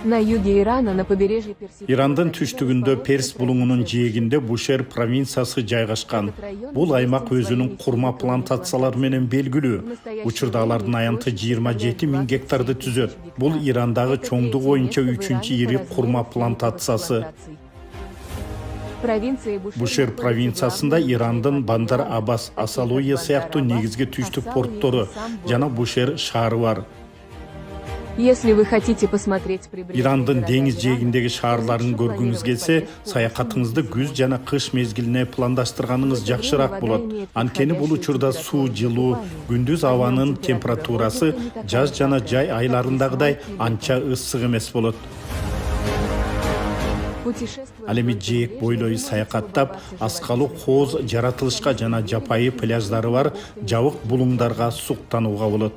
На юге Ирана, на побережье Персидского Ирандын залива, түштүгүндө Перс расположен булуңунун район жээгинде Бушер провинциясы жайгашкан. Бул аймак өзүнүн курма плантациялары менен белгилүү. Учурда алардын аянты 27 000 гектарды түзөт. Бул Ирандагы чоңдук боюнча 3-чү ири курма плантациясы. Бушер провинциясында Ирандын Бандар Аббас, Асалуя сыяктуу негизги түштүк порттору жана Бушер шаары бар. Если вы хотите посмотреть Ирандын деңиз жээгиндеги шаарларын көргүңүз келсе, саякатыңызды күз жана кыш мезгилине пландаштырганыңыз жакшыраак болот. Анткени бул учурда суу жылуу, күндүз абанын температурасы жаз жана жай айларындагыдай анча ысык эмес болот. Ал эми жээк бойлой саякаттап, аскалуу кооз жаратылышка жана жапайы пляждары бар жабык булуңдарга суктанууга болот.